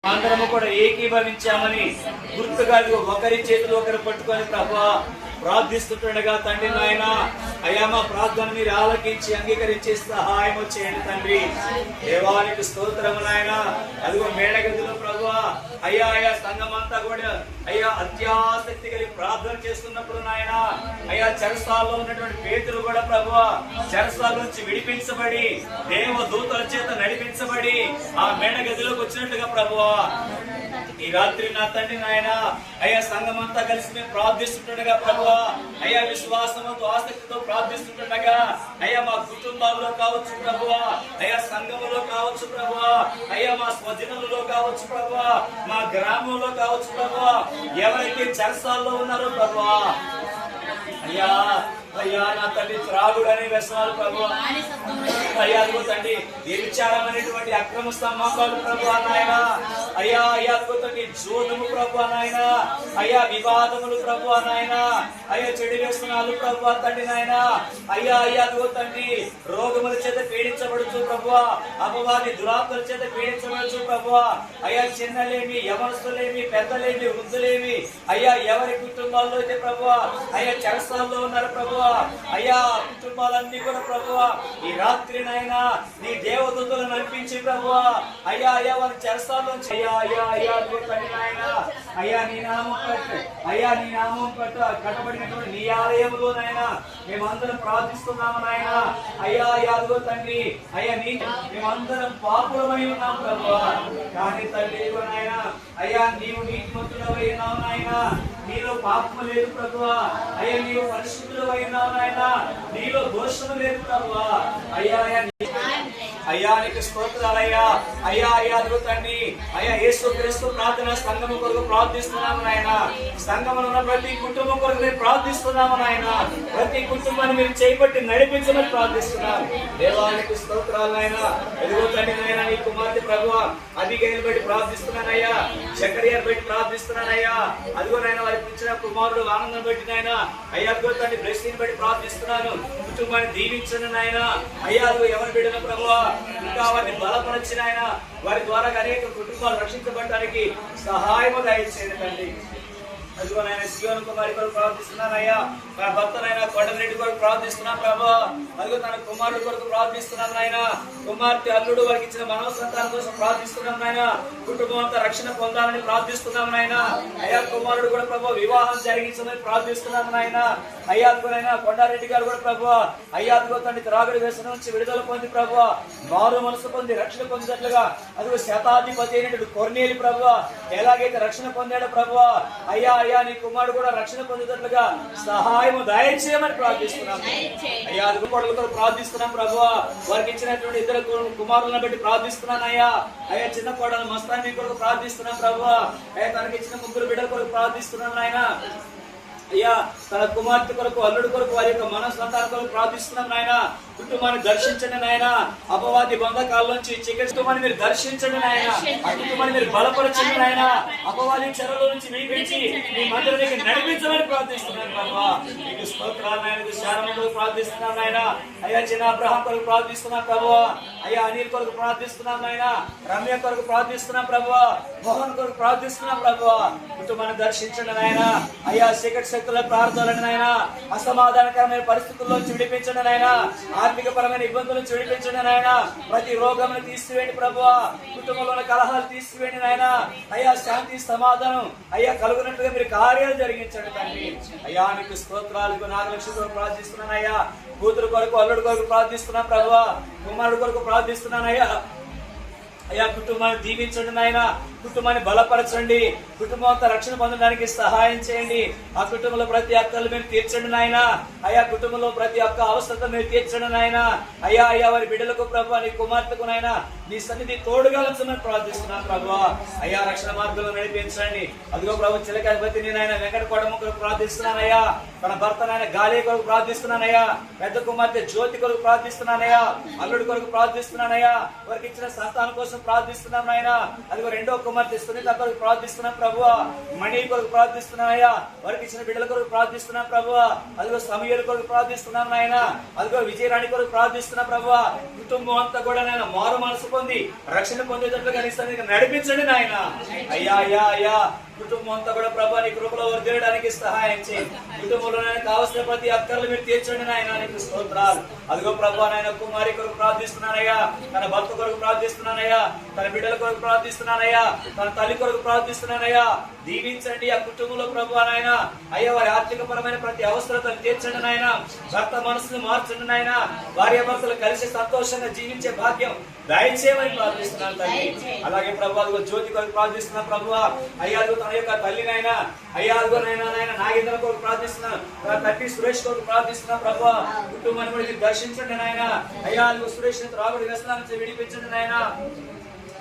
అందరము కూడా ఏకీభవించామని గుర్తుగా ఒకరి చేతులు ఒకరు పట్టుకొని ప్రభువా ప్రార్థిస్తుండగా తండ్రి నాయన అయ్యా మా ప్రార్థన మీరు ఆలకించి అంగీకరించి సహాయం చేయండి తండ్రి. దేవానికి స్తోత్రము నాయన. అదిగో మేడగదిలో ప్రభువా అయ్యా అయ్యా సంఘం అంతా కూడా అయ్యా అత్యాసక్తి కలిగి ప్రార్థన చేస్తున్నప్పుడు నాయన అయ్యా చెరసాల్లో ఉన్నటువంటి పేతులు కూడా ప్రభువా చెరసాల నుంచి విడిపించబడి దేవ దూతల చేత నడిపించబడి ఆ మేడగదిలోకి వచ్చినట్టుగా ప్రభువా ఈ రాత్రి నా తండ్రి నాయన అయ్యా సంఘం అంతా కలిసి మేము ప్రార్థిస్తుండగా ప్రభువా అయ్యా విశ్వాసంతో ఆసక్తితో ప్రార్థిస్తుండగా అయ్యా మా కుటుంబాల్లో కావచ్చు ప్రభువా అయ్యా సంఘములో కావచ్చు ప్రభువా అయ్యా మా స్వజనులలో కావచ్చు ప్రభువా మా గ్రామంలో కావచ్చు ప్రభువా ఎవరైతే చెరసాల్లో ఉన్నారో ప్రభువా అయ్యా అయ్యా నా తండ్రి త్రాగుడు అనే వ్యసనాలు ప్రభువా అయ్యా అదిగో తండ్రి వ్యభిచారం అనేటువంటి అక్రమ సంబంధాలు ప్రభువా నాయన అయ్యా అయ్యా అదిగో తండ్రి జోదము ప్రభువా నాయన అయ్యా వివాదములు ప్రభువా నాయన అయ్యా చెడు వ్యసనాలు ప్రభువా తండ్రి నాయన అయ్యా అయ్యా అదిగో తండ్రి రోగముల చేత పీడించబడుచు ప్రభువా అపవాది దురాత్మల చేత పీడించబడుచు ప్రభువా అయ్యా చిన్నలేమి యవనస్తులేమి పెద్దలేమి వృద్ధులేమి అయ్యా ఎవరి కుటుంబాల్లో అయితే ప్రభువా అయ్యా చెరసాల్లో ఉన్నారు ప్రభువా అయ్యా కుటుంబాలన్నీ కూడా ప్రభువా ఈ రాత్రి నాయనా నీ దేవదూతలను నడిపించి ప్రభువా అయ్యా అయ్యా వారి చెరసాల్లోంచి అయ్యా అయ్యా అయ్యా నాయన అయ్యా నీ నామం పెట్టు అయ్యా నీ నామం పెట్టు కట్టబడినటువంటి నీ ఆలయంలో నాయన మేమందరం ప్రార్థిస్తున్నాము నాయన అయ్యా అయ్యా అదిగో తండ్రి అయ్యా నీ మేమందరం పాపులమై ఉన్నాం ప్రభువా కానీ తండ్రి నాయన అయ్యా నీవు నీతిమంతుడవై ఉన్నావు నాయన నీలో పాపము లేదు ప్రభువా అయ్యా నీవు పరిశుద్ధుడవై ఉన్నావు నాయన నీలో దోషము లేదు ప్రభువా అయ్యా అయ్యా నీకు స్తోత్రాలయ్యా అయ్యా అయ్యా అడుగుతండి అయ్యా యేసు క్రీస్తు ప్రార్థన సంఘము కొరకు ప్రార్థిస్తున్నాము నాయన సంఘములో ఉన్న ప్రతి కుటుంబం కొరకు మేము ప్రార్థిస్తున్నాము నాయన ప్రతి కుటుంబాన్ని మీరు చేపట్టి నడిపించమని ప్రార్థిస్తున్నాము దేవానికి స్తోత్రాలు నాయన ఎదుగు తండ్రి నాయన నీ కుమార్తె ప్రభువా అబిగైలు బట్టి ప్రార్థిస్తున్నానయ్యా జకర్యాను బట్టి ప్రార్థిస్తున్నానయ్యా అదిగో నాయన వారికి ఇచ్చిన కుమారుడు ఆనందం బట్టి నాయన అయ్యా అదిగో తండ్రి బ్లెస్సింగ్ బట్టి ప్రార్థిస్తున్నాను కుటుంబాన్ని దీవించండి నాయన అయ్యా అదిగో ఎవరి బిడ్డల ప్రభువా ఇంకా వారిని బలపరచిన ఆయన వారి ద్వారా అనేక కుటుంబాలు రక్షించబడటానికి సహాయము దయచేయండి తండ్రి. అదిగో నాయన సియోను కుమారి కొరకు ప్రార్థిస్తున్నానయ్యా తన భర్తనైనా కొండరెడ్డి కొరకు ప్రార్థిస్తున్నాం ప్రభా అదిగో తన కుమారుడు కొరకు ప్రార్థిస్తున్నాం నాయన కుమార్తె అల్లుడు వారికి ఇచ్చిన మనవ సంతానం కోసం ప్రార్థిస్తున్నాం నాయన కుటుంబం అంతా రక్షణ పొందాలని ప్రార్థిస్తున్నాం నాయన అయ్యా కుమారుడు కూడా ప్రభా వివాహం జరిగించమని ప్రార్థిస్తున్నాం నాయన అయ్యా అదిగోనైనా కొండారెడ్డి గారు కూడా ప్రభా అయ్యా అదిగో తండ్రి త్రాగుడి వ్యసనం నుంచి విడుదల పొంది ప్రభా మారు మనసు పొంది రక్షణ పొందినట్లుగా అదిగో శతాధిపతి అయినటువంటి కొర్నేలి ప్రభా ఎలాగైతే రక్షణ పొందాడో ప్రభా అయ్యా అయ్యా నీ కుమారుడు కూడా రక్షణ పొందేటట్లుగా సహాయము దయచేయమని ప్రార్థిస్తున్నాం అయ్యా అదుగు కొడుకుతో ప్రార్థిస్తున్నాం ప్రభువా వారికి ఇచ్చినటువంటి ఇద్దరు కుమారులను బట్టి ప్రార్థిస్తున్నాను అయ్యా అయ్యా చిన్న కోడలు మస్తాన్ని కొరకు ప్రార్థిస్తున్నాం ప్రభువా అయ్యా తనకి ఇచ్చిన ముగ్గురు బిడ్డల కొరకు ప్రార్థిస్తున్నాను ఆయన అయ్యా తన కుమార్తె కొరకు అల్లుడు కొరకు వారి యొక్క మనస్సంతాన కొరకు ప్రార్థిస్తున్నాం నాయన కుటుంబాన్ని దర్శించండి నాయన అపవాది బంధకాల నుంచి కుటుంబాన్ని మీరు దర్శించండి నాయన ఆ కుటుంబాన్ని మీరు బలపరచండి నాయన అపవాది చెరలో నుంచి విడిపించి మీ మందిరానికి నడిపించమని ప్రార్థిస్తున్నాను ప్రభా మీకు స్తోత్రాలు నాయన శారమ కొరకు ప్రార్థిస్తున్నాం నాయన అయ్యా చిన్న అబ్రహాం కొరకు ప్రార్థిస్తున్నాం ప్రభువా అయ్యా అనిల్ కొరకు ప్రార్థిస్తున్నాం నాయన రమ్య కొరకు ప్రార్థిస్తున్నాం ప్రభువా మోహన్ కొరకు ప్రార్థిస్తున్నాం ప్రభువా కుటుంబాన్ని దర్శించండి నాయన అయ్యా చీకటి శక్తుల ప్రార్థనలు నాయన అసమాధానకరమైన పరిస్థితుల్లోంచి విడిపించండి నాయన ఆర్థిక పరమైన ఇబ్బందుల నుంచి విడిపించండి నాయన ప్రతి రోగమును తీసివేయండి ప్రభువా కుటుంబంలో ఉన్న కలహాలు తీసివేయండి నాయన అయ్యా శాంతి సమాధానం అయ్యా కలుగునట్లుగా మీరు కార్యాలు జరిగించండి తండ్రి అయ్యా నీకు స్తోత్రాలకు 4 లక్షలతో ప్రార్థిస్తున్నాను అయ్యా కూతురు కొరకు అల్లుడు కొరకు ప్రార్థిస్తున్నాను ప్రభువా కుమారుడు కొరకు ప్రార్థిస్తున్నాను అయ్యా కుటుంబాన్ని దీవించండి నాయన కుటుంబాన్ని బలపరచండి కుటుంబం అంతా రక్షణ పొందడానికి సహాయం చేయండి ఆ కుటుంబంలో ప్రతి అక్కలు మీరు తీర్చండి నాయన అయ్యా కుటుంబంలో ప్రతి ఒక్క అవసరత మీరు తీర్చండి నాయన అయ్యా అయ్యా వారి బిడ్డలకు ప్రభువా నీ కుమార్తెకు నాయన నీ సన్నిధి తోడుగాలని ప్రార్థిస్తున్నాను ప్రభువా అయ్యా రక్షణ మార్గంలో నడిపించండి అదిగో ప్రభు చిలకాధిపతి నేను ఆయన వెంకట కోడమ్మ కొరకు ప్రార్థిస్తున్నానయ్యా తన భర్త నాయన గాలి కొరకు ప్రార్థిస్తున్నానయ్యా పెద్ద కుమార్తె జ్యోతి కొరకు ప్రార్థిస్తున్నానయ్యా అల్లుడి కొరకు ప్రార్థిస్తున్నానయ్యా వారికి ఇచ్చిన సంతానం కోసం ప్రార్థిస్తున్నాం నాయన. అదిగో రెండో కుమార్తె సునీత కొరకు ప్రార్థిస్తున్నాం ప్రభు. మణి కొరకు ప్రార్థిస్తున్నాయా, వారికి ఇచ్చిన బిడ్డల కొరకు ప్రార్థిస్తున్నాం ప్రభు. అదిగో సమయాల కొరకు ప్రార్థిస్తున్నాం నాయన. అదిగో విజయరాణి కొరకు ప్రార్థిస్తున్నాం ప్రభు. కుటుంబం అంతా కూడా నాయన మారు మనసు పొంది రక్షణ పొందేటట్లుగా నడిపించండి నాయన. అయ్యా అయ్యా అయ్యా కుటుంబం అంతా కూడా ప్రభా నీ కృపలో వర్ధిల్లడానికి సహాయం చేయండి. కుటుంబంలో కావలసిన ప్రతి అక్కర్లు మీరు తీర్చండి నాయన. నీకు స్తోత్రాలు. అదిగో ప్రభా నాయన కుమారి కొరకు ప్రార్థిస్తున్నానయ్యా, తన భర్త కొరకు ప్రార్థిస్తున్నానయ్యా, తన బిడ్డల కొరకు ప్రార్థిస్తున్నానయ్యా, తన తల్లి కొరకు ప్రార్థిస్తున్నానయ్యా. దీవించండి ఆ కుటుంబంలో ప్రభా నాయన. అయ్యా వారి ఆర్థిక పరమైన ప్రతి అవసరతను తీర్చండి నాయన. భర్త మనసును మార్చండి నాయన. భార్య భర్తలు కలిసి సంతోషంగా జీవించే భాగ్యం దయచేయమని ప్రార్థిస్తున్నాను తండ్రి. అలాగే ప్రభు అదిగో జ్యోతి కొరకు ప్రార్థిస్తున్నా ప్రభు. అయ్యా తన యొక్క తల్లినైనా అయ్యా అదిగోనైనా నాయన నాగేంద్ర కొరకు ప్రార్థిస్తున్నా, తల్లి సురేష్ కొరకు ప్రార్థిస్తున్నా ప్రభు. కుటుంబాన్ని కూడా దర్శించండి నాయన. అయ్యా అదిగో సురేష్ రాబడి వ్యసనాల నుంచి విడిపించండి నాయన.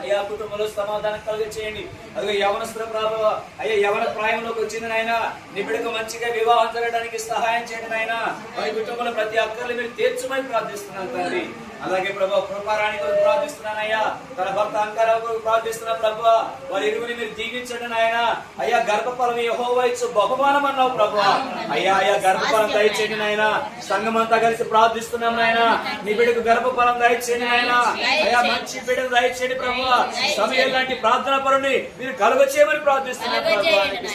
అయ్యా కుటుంబంలో సమాధానం కలిగ చేయండి. అదిగో యవనస్తుల ప్రభావ అయ్యా యవన ప్రాయంలోకి వచ్చింది నాయన. నీ బిడ్డకు మంచిగా వివాహం జరగడానికి సహాయం చేయండి నాయన. వారి కుటుంబంలో ప్రతి అక్కర్లు మీరు తీర్చమని ప్రార్థిస్తున్నాను తండ్రి. అలాగే ప్రభు కృపారాణి కొరకు ప్రార్థిస్తున్నానయ్యా, తన భర్త అంకారావు కొరకు ప్రార్థిస్తున్నా ప్రభు. వారి ఇరువుని మీరు దీవించండి నాయన. అయ్యా గర్భఫలం యెహోవా ఇచ్చు బహుమానం అన్నావు ప్రభు. అయ్యా అయ్యా గర్భఫలం దయచేయండి నాయన. సంఘం అంతా కలిసి ప్రార్థిస్తున్నాం నాయన. నీ బిడ్డకు గర్భఫలం దయచేయండి నాయన. అయ్యా మంచి బిడ్డకు దయచేయండి ప్రభు. సమయం లాంటి ప్రార్థన పరుని మీరు కలుగచేయమని ప్రార్థిస్తున్నాం ప్రభు.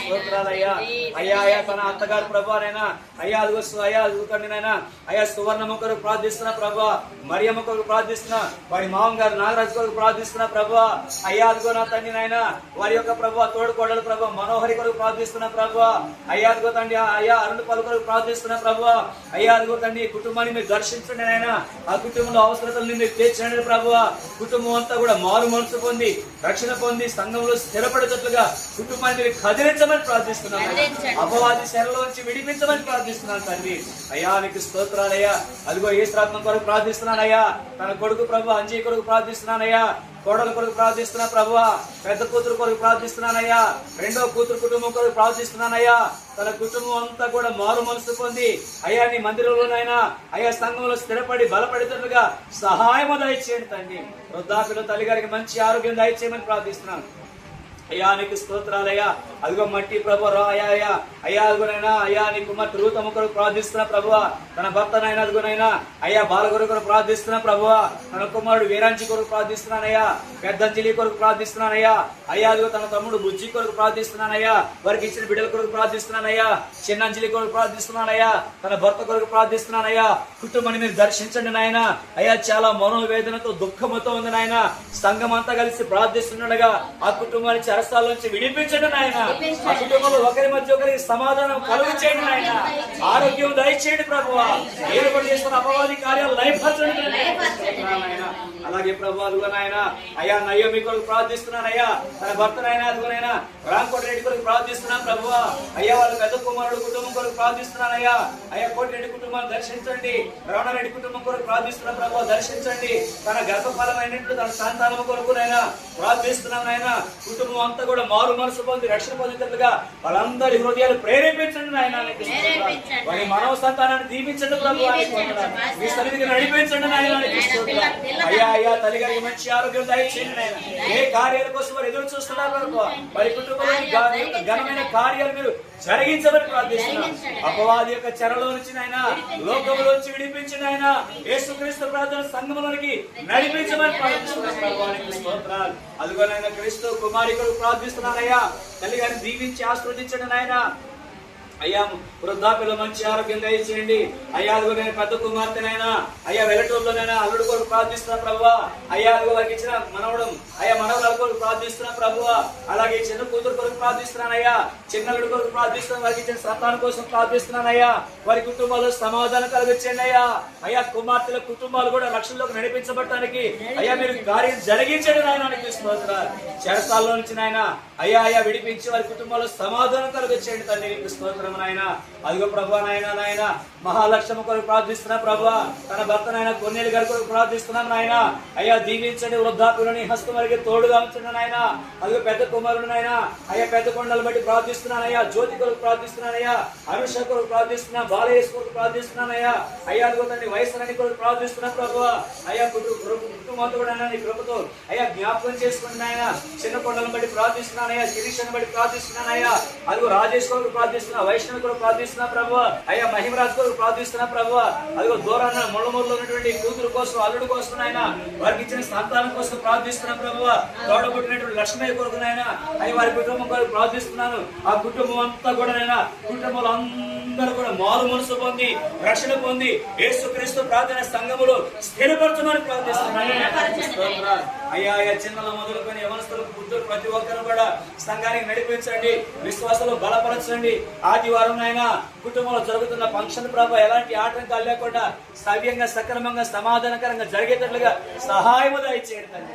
స్తోత్రాలయ్యా. అయ్యా అయ్యా తన అత్తగారు ప్రభు నైనా అయ్యా అదిగో అయ్యా అదుగుతండి నాయన. అయ్యా సువర్ణమ్మ కొరకు ప్రార్థిస్తున్నా ప్రభు. మరియమ్మ కొరకు ప్రార్థిస్తున్నా. వారి మామం గారు నాగరాజు కొరకు ప్రార్థిస్తున్నా ప్రభు. అయ్యా అదిగో నా తండ్రి నాయన. వారి యొక్క ప్రభు తోడుకోడలు ప్రభు మనోహరి కొరకు ప్రార్థిస్తున్నా ప్రభు. అయ్యా అదిగో తండ్రి అయ్యా అరుణ్ పలు కొరకు ప్రార్థిస్తున్నా ప్రభు. అయ్యా అదిగో తండ్రి కుటుంబాన్ని మీరు దర్శించండి నాయన. ఆ కుటుంబంలో అవసరతలను మీరు తీర్చండి ప్రభు. కుటుంబం అంతా కూడా మారు మనసు పొంది రక్షణ పొంది సంఘంలో స్థిరపడేటట్లుగా కుటుంబాన్ని మీరు కదిలించమని ప్రార్థిస్తున్నాను. అపవాది శరలోంచి విడిపించమని ప్రార్థిస్తున్నాను తండ్రి. అయ్యా నీకు స్తోత్రాలయ్యా. అదిగో యేసురాత్మ కొరకు ప్రార్థిస్తున్నానయ్యా. తన కొడుకు ప్రభు అంజీ కొరకు ప్రార్థిస్తున్నానయ్యా. కోడల కొరకు ప్రార్థిస్తున్నా ప్రభు. పెద్ద కూతురు కొరకు ప్రార్థిస్తున్నానయ్యా. రెండో కూతురు కుటుంబం కొరకు ప్రార్థిస్తున్నానయ్యా. తన కుటుంబం అంతా కూడా మారు మనసు పొంది అయ్యా నీ మందిరంలోనైనా అయ్యా సంఘంలో స్థిరపడి బలపడేటట్లుగా సహాయం దయచేయండి తండ్రి. వృద్ధాప్యుల తల్లి గారికి మంచి ఆరోగ్యం దయచేయమని ప్రార్థిస్తున్నాను. అయ్యా నీకు స్తోత్రాలయ్యా. అదిగో మట్టి ప్రభు అయ్యా అయ్యా అయ్యా అదిగోనైనా అయ్యా నీ కుమార్తె రూతమ్మ కొరకు ప్రార్థిస్తున్నా ప్రభు. తన భర్తనైనా అదిగోనైనా అయ్యా బాలగురు కొరకు ప్రార్థిస్తున్నా ప్రభు. తన కుమారుడు వీరాంచి కొరకు ప్రార్థిస్తున్నానయ్యా. పెద్దంజలి కొరకు ప్రార్థిస్తున్నానయ్యా. అయ్యా అదిగో తన తమ్ముడు బుజ్జి కొరకు ప్రార్థిస్తున్నానయ్యా. వారికి ఇచ్చిన బిడ్డల కొరకు ప్రార్థిస్తున్నానయ్యా. చిన్నంజలి కొరకు ప్రార్థిస్తున్నానయ్యా. తన భర్త కొరకు ప్రార్థిస్తున్నానయ్యా. కుటుంబాన్ని మీరు దర్శించండి నాయన. అయ్యా చాలా మనోవేదనతో దుఃఖముతో ఉంది నాయన. సంఘం అంతా కలిసి ప్రార్థిస్తుండగా ఆ కుటుంబాన్ని చెరసాల నుంచి విడిపించండి నాయన. ఆ కుటుంబంలో ఒకరి మధ్య ఒకరికి సమాధానం కలుగచేయండి నాయన. ఆరోగ్యం దయచేయండి ప్రభు. ఏర్పాటు చేస్తున్న అపవాది కార్యాలు లయపరచండి నాయన. అలాగే ప్రభు అదిగో నాయన అయ్యా నయోమి కొరకు ప్రార్థిస్తున్నానయ్యా. తన భర్తనైనా అదిగోనైనా రాంకోటి రెడ్డి కొరకు ప్రార్థిస్తున్నాను ప్రభు. అయ్యా వాళ్ళ పెద్ద కుమారుడు కుటుంబం కొరకు ప్రార్థిస్తున్నానయ్యా. అయ్యా కోటిరెడ్డి కుటుంబాన్ని దర్శించండి. రమణారెడ్డి కుటుంబం కొరకు ప్రార్థిస్తున్నా ప్రభు దర్శించండి. తన గర్భఫలమైనట్లు తన సంతానం కొరకునైనా ప్రార్థిస్తున్నాం నాయన. కుటుంబం అంతా కూడా మారు మనసు పొంది రక్షణ పొందేటట్లుగా వాళ్ళందరి హృదయాలు ప్రేరేపించండి నాయన. వారి మానవ సంతానాన్ని దీవించండి ప్రభు. మీ సన్నిధికి నడిపించండి నాయన. అయ్యా అయ్యా తల్లి గారికి మంచి ఆరోగ్యం దయచేయండి నాయన. ఏ కార్యాల కోసం వారు ఎదురు చూస్తున్నారు ప్రభు. వారి కుటుంబంలో ఘనమైన కార్యాలు మీరు జరిగించమని ప్రార్థిస్తున్నాం. అపవాది యొక్క చెరలో నుంచి నాయన లోకంలోంచి విడిపించిన ఆయన యేసుక్రీస్తు ప్రార్థన సంఘంలోనికి నడిపించమని ప్రార్థిస్తున్నాం ప్రభు. స్తోత్రాలు. అదిగోనైనా క్రీస్తు కుమారి కొరకు ప్రార్థిస్తున్నానయ్యా. తల్లి గారిని దీవించి ఆశీర్వదించండి నాయన. అయ్యా వృద్ధాప్యలో మంచి ఆరోగ్యం దయచేయండి. అయ్యా అదిగో నేను పెద్ద కుమార్తెనైనా అయ్యా వెలటూరులోనైనా అల్లుడు కొరకు ప్రార్థిస్తున్నా ప్రభు. అయ్యా అదిగో వారికి ఇచ్చిన మనవడం అయ్యా మనవరాల కొరకు ప్రార్థిస్తున్నా ప్రభు. అలాగే చిన్న కూతురు కొరకు ప్రార్థిస్తున్నానయ్యా. చిన్నల్లుడు కొరకు ప్రార్థిస్తున్నా. వారికి ఇచ్చిన సంతానం కోసం ప్రార్థిస్తున్నానయ్యా. వారి కుటుంబాల్లో సమాధానం కలిగించండి అయ్యా. అయ్యా కుమార్తెల కుటుంబాలు కూడా రక్షణలోకి నడిపించబడటానికి అయ్యా మీరు కార్యం జరిగించండి నాయన. చెరసాల్లో నుంచి నాయన అయ్యా అయ్యా విడిపించి వారి కుటుంబాల్లో సమాధానం కలిగించండి తండ్రి. స్తోత్రం. స్తోత్రం నాయన. అదిగో ప్రభా నాయన మహాలక్ష్మ కొరకు ప్రార్థిస్తున్నా ప్రభా. తన భర్త నాయన కొన్నేళ్ళు గారి కొరకు ప్రార్థిస్తున్నాం నాయన. అయ్యా దీవించండి, వృద్ధాప్యులని హస్తం వరకు తోడుగా ఉంచండి నాయన. అదిగో పెద్ద కుమారుడు నాయన, అయ్యా పెద్ద కొండలు బట్టి ప్రార్థిస్తున్నానయ్యా. జ్యోతి కొరకు ప్రార్థిస్తున్నానయ్యా. అనుష కొరకు ప్రార్థిస్తున్నా, బాలయేసు కొరకు ప్రార్థిస్తున్నానయ్యా. అయ్యా అదిగో తండ్రి వయసులని కొరకు ప్రార్థిస్తున్నా ప్రభా. అయ్యా కుటుంబంతో కూడా నీ కృపతో అయ్యా జ్ఞాపకం చేసుకుని నాయన. చిన్న కొండలను బట్టి ప్రార్థిస్తున్నానయ్యా. శిరీషను బట్టి ప్రార్థిస్తున్నానయ్యా. అదిగో రాజేష్ కొరకు ప్రార్థిస్తున్నా, వైష్ణవి కొరకు ప్రార్థిస్తున్నా ప్రభు. అయ్యా మహిమరాజు కొరకు ప్రార్థిస్తున్నా ప్రభు. అదిగో దూరాన ముళ్ళమూరులో ఉన్నటువంటి కూతురు కోసం, అల్లుడు కోసం ఆయన వారికి ఇచ్చిన సంతానం కోసం ప్రార్థిస్తున్నా ప్రభు. తోడబుట్టినటువంటి లక్ష్మయ్య కొరకు నాయన, అయ్యి వారి కుటుంబం కొరకు ప్రార్థిస్తున్నాను. ఆ కుటుంబం అంతా కూడా నాయన, కుటుంబాలు అందరూ కూడా మారు మనసు పొంది రక్షణ పొంది యేసుక్రీస్తు ప్రార్థన సంఘములో స్థిరపరచమని ప్రార్థిస్తున్నాను. అయ్యా అయ్యా చిన్నల మొదలుకొని యవనస్తులకు బుద్ధులు ప్రతి ఒక్కరు కూడా సంఘానికి నడిపించండి, విశ్వాసంలో బలపరచండి. ఆదివారం అయినా కుటుంబంలో జరుగుతున్న ఫంక్షన్ ప్రభావ ఎలాంటి ఆటంకాలు లేకుండా సవ్యంగా సక్రమంగా సమాధానకరంగా జరిగేటట్లుగా సహాయము దయచేయండి.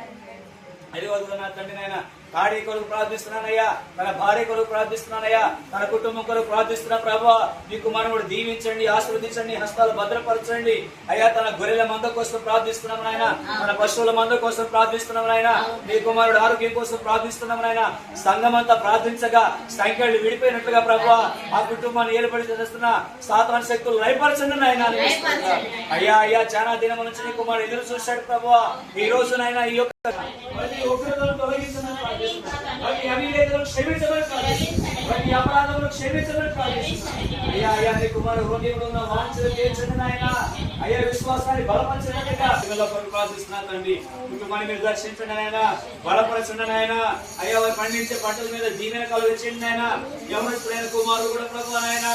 అది వద్దు నా తండ్రి నాయన. తాడి కొరకు ప్రార్థిస్తున్నానయ్యా, తన భార్య కొరకు ప్రార్థిస్తున్నానయ్యా, తన కుటుంబం కొరకు ప్రార్థిస్తున్నా ప్రభా. నీ కుమారుడు దీవించండి, ఆశీర్వదించండి, హస్తాలు భద్రపరచండి. అయ్యా తన గొర్రెల మంద కోసం ప్రార్థిస్తున్నాం నాయన, మన పశువుల మంద కోసం ప్రార్థిస్తున్నాం నాయన. నీ కుమారుడు ఆరోగ్యం కోసం ప్రార్థిస్తున్నాం నాయన. సంఘం అంతా ప్రార్థించగా సంఖ్యలు విడిపోయినట్లుగా ప్రభా ఆ కుటుంబాన్ని ఏర్పడి చేస్తున్న సాతాను శక్తులు లయపరచండి నాయన. అయ్యా అయ్యా చాలా దినం నుంచి నీ కుమారుడు ఎదురు చూశాడు ప్రభా. ఈ రోజు నాయన ఈ యొక్క తొలగించమని వాటి అవివేకలను క్షమించమని ప్రార్థిస్తున్నాను. వాటి అపరాధములను క్షమించమని ప్రార్థిస్తున్నాను. అయ్యా అయ్యా నీ కుమారుడు హృదయంలో ఉన్న వాంఛలు తీర్చండి నాయన. అయ్యా విశ్వాసాన్ని బలపరచనట్టుగా ప్రార్థిస్తున్నాను తండ్రి. కుటుంబాన్ని మీరు దర్శించండి నాయన, బలపరచండి నాయన. అయ్యా వారు పండించే పంటల మీద దీవెన కలుగచేయండి నాయన. యవనస్తులైన కుమారుడు కూడా ప్రభు నాయన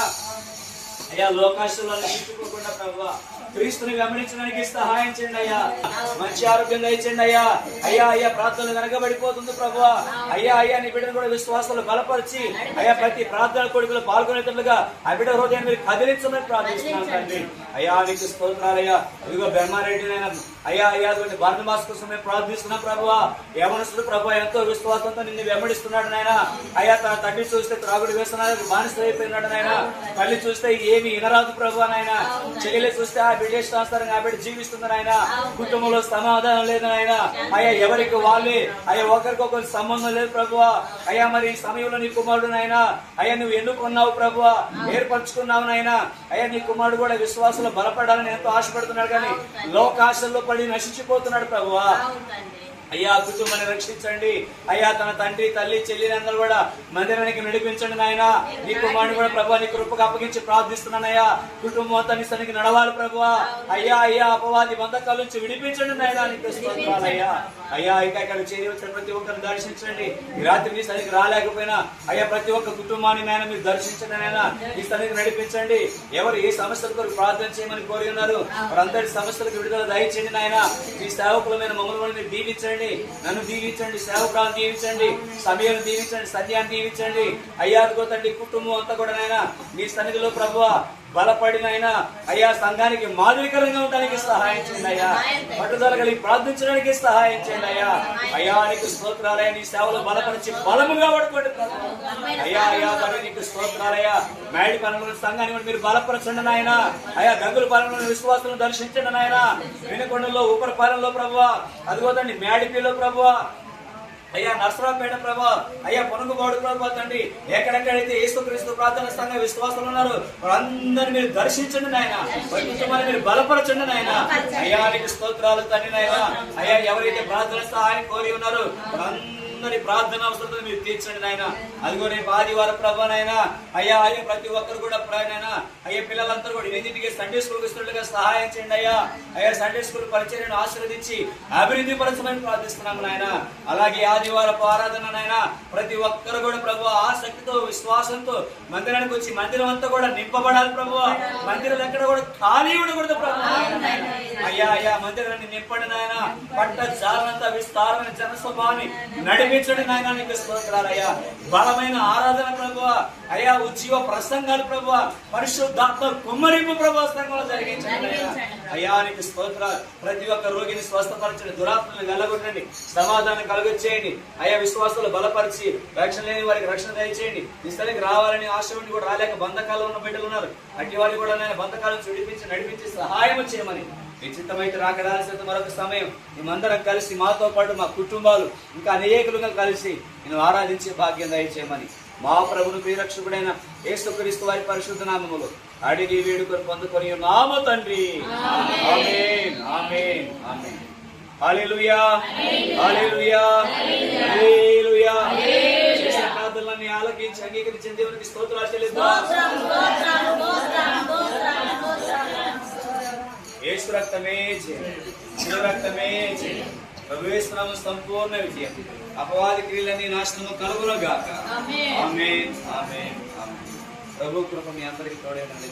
అయ్యా లోకాశలను తీర్చుకోకుండా ప్రభు క్రీస్తుని వెంబడించడానికి సహాయం చేయండి అయ్యా. మంచి ఆరోగ్యంగా ఇచ్చండి అయ్యా. అయ్యా అయ్యా ప్రార్థనలు వెనకబడిపోతుంది ప్రభు. అయ్యా అయ్యా నీ బిడ్డను కూడా విశ్వాసాలు బలపరిచి అయ్యా ప్రతి ప్రార్థన కొడుకులు పాల్గొనేటట్లుగా ఆ బిడ్డ హృదయాన్ని మీరు కదిలించమని ప్రార్థిస్తున్నాను తండ్రి. అయ్యా నీకు స్తోత్రాలయ్యా. ఇదిగో బెమ్మారెడ్డి నాయన అయ్యా అయ్యా బార్నబాస్ కోసం మేము ప్రార్థిస్తున్నాం ప్రభు. యవనస్తుడు ప్రభు ఎంతో విశ్వాసంతో నిన్ను వెంబడిస్తున్నాడు నాయన. అయ్యా తన తండ్రి చూస్తే త్రాగుడు వేస్తున్నాడు, బానిస అయిపోయినాడు నాయన. తల్లి చూస్తే ఏమి వినరాదు ప్రభు నాయన. చెల్లెలు చూస్తే ఆ బిడ్డేష్టానుసారంగా ఆ బిడ్డ జీవిస్తుంది నాయన. కుటుంబంలో సమాధానం లేదు నాయన. అయ్యా ఎవరికి వాళ్ళే అయ్యా ఒకరికొకరు సంబంధం లేదు ప్రభు. అయ్యా మరి ఈ సమయంలో నీ కుమారుడు నాయన అయ్యా నువ్వు ఎన్నుకున్నావు ప్రభు, ఏర్పరచుకున్నావు నాయన. అయ్యా నీ కుమారుడు కూడా విశ్వాసంలో బలపడాలని ఎంతో ఆశపడుతున్నాడు, కానీ లోకాశల్లో పడి నశించిపోతున్నాడు ప్రభు. అయ్యా కుటుంబాన్ని రక్షించండి అయ్యా. తన తండ్రి తల్లి చెల్లి అందరూ కూడా మందిరానికి నడిపించండి నాయన. నీ కుమారుని కూడా ప్రభు నీ కృపకు అప్పగించి ప్రార్థిస్తున్నానయ్యా. కుటుంబం అంతా నీ సన్నిధికి నడవాలి ప్రభు. అయ్యా అయ్యా అపవాది బంధకాల నుంచి విడిపించండి నాయన. నీకు స్తోత్రాలయ్యా. అయ్యా ఇంకా ఇక్కడ చేరి వచ్చిన ప్రతి ఒక్కరిని దర్శించండి. ఈ రాత్రి నీ సన్నిధికి రాలేకపోయినా అయ్యా ప్రతి ఒక్క కుటుంబాన్ని నాయన మీరు దర్శించండి నాయన. నీ సన్నిధికి నడిపించండి. ఎవరు ఏ సమస్యల కొరకు ప్రార్థన చేయమని కోరి ఉన్నారు వారందరి సమస్యలకు విడుదల దయచేయండి నాయన. ఈ సేవకులమైన మమ్మల్ని మీరు దీవించండి, నన్ను దీవించండి, సేవకులను దీవించండి, సమయాన్ని దీవించండి, సన్యాన్ని దీవించండి. అయ్యా తండ్రి కుటుంబం అంతా కూడా నాయన నీ సన్నిధిలో ప్రభువా బలపడినైనా అయ్యా సంఘానికి మాదిరికరంగా ఉండడానికి సహాయం చేయండి అయ్యా. పట్టుదల కలిగి ప్రార్థించడానికి సహాయం చేయండి అయ్యా. అయ్యా నీకు స్తోత్రాలయ్యా. నీ సేవలు బలపరిచి బలముగా పడుకోండి అయ్యా. అయ్యా మరి నీకు స్తోత్రాలయ్యా. మేడి పనులను సంఘాన్ని మీరు బలపరచండి నాయన. అయ్యా గంగుల పాలనలో విశ్వాసాలను దర్శించండి నాయన. వినకొండలో ఉపర పాలనలో ప్రభువా, అదిగోదండి మేడిపిలో ప్రభువా, అయ్యా నర్సరావుపేట ప్రభా, అయ్యా పొనుగుబాడు ప్రభా తండ్రి, ఎక్కడెక్కడైతే యేసుక్రీస్తు ప్రార్థన సంఘ విశ్వాసాలు ఉన్నారు వారందరినీ మీరు దర్శించండి నాయన. కుటుంబాన్ని మీరు బలపరచండి నాయన. అయ్యా నీకు స్తోత్రాలు తండ్రి నాయన. అయ్యా ఎవరైతే ప్రార్థన సహాయం కోరి ఉన్నారో అందరి ప్రార్థన అవసరం మీరు తీర్చండి నాయన. అదిగో రేపు ఆదివారం ప్రభా నాయన. అయ్యా అయ్యా ప్రతి ఒక్కరు కూడా నాయన అయ్యా పిల్లలందరూ కూడా ఎన్నింటికి సండే స్కూల్ ఇస్తున్నట్టుగా సహాయం చేయండి అయ్యా. అయ్యా సండే స్కూల్ పరిచర్యను ఆశీర్వదించి అభివృద్ధి పరచమని ప్రార్థిస్తున్నాము నాయన. అలాగే ఆదివారపు ఆరాధన నాయన ప్రతి ఒక్కరు కూడా ప్రభు ఆసక్తితో విశ్వాసంతో మందిరానికి వచ్చి మందిరం అంతా కూడా నింపబడాలి ప్రభు. మందిరం ఎక్కడ కూడా ఖాళీ ఉండకూడదు ప్రభు. అయ్యా అయ్యా మందిరాన్ని నింపండి నాయన. పట్ట జాలంతా విస్తారమైన జన స్వభావాన్ని నడిపించండి నాయన. నీకు స్తోత్రాలయ్యా. బలమైన ఆరాధన ప్రభు. అయ్యా ఉజ్జీవ ప్రసంగాలు ప్రభు, పరిశుద్ధాత్మ కుమ్మరింపు ప్రభు సంఘంలో జరిగించండి అయ్యా. నీకు స్తోత్రాలు. ప్రతి ఒక్క రోగిని స్వస్థపరచండి, దురాత్మలను వెళ్ళగొట్టండి, సమాధానం కలుగచేయండి అయ్యా. విశ్వాసాలు బలపరిచి రక్షణ లేని వారికి రక్షణ దయచేయండి. ఈ స్థలానికి రావాలని ఆశ ఉండి కూడా రాలేక బంధకాల్లో ఉన్న బిడ్డలు ఉన్నారు. అట్టి వారికి కూడా నేను బంధకాలను విడిపించి నడిపించి సహాయం చేయమని, నిశ్చితమైతే రాకడాల్సిన మరొక సమయం మేమందరం కలిసి మాతో పాటు మా కుటుంబాలు ఇంకా అనేకులుగా కలిసి నేను ఆరాధించే భాగ్యం దయచేయమని మా ప్రభువును ప్రియరక్షకుడైన యేసుక్రీస్తు వారి పరిశుద్ధ నామములో అడిగి వేడుకొని పొందుకొని నామ తండ్రి. ఆమేన్, ఆమేన్, ఆమేన్. హల్లెలూయా, హల్లెలూయా, హల్లెలూయా. చేసిన ప్రార్థనలన్నీ ఆలకించి అంగీకరించిన దేవునికి స్తోత్రాలు చెల్లిద్దాం. యేసు రక్తమే జయం, శిలువ రక్తమే జయం. ప్రభు యేసు నామమున సంపూర్ణ విజయం. అపవాది క్రియలన్నీ నాశనము కలుగునుగాక. ఆమేన్, ఆమేన్, ఆమేన్. ప్రభు కృప మీ అందరికీ తోడై ఉండి.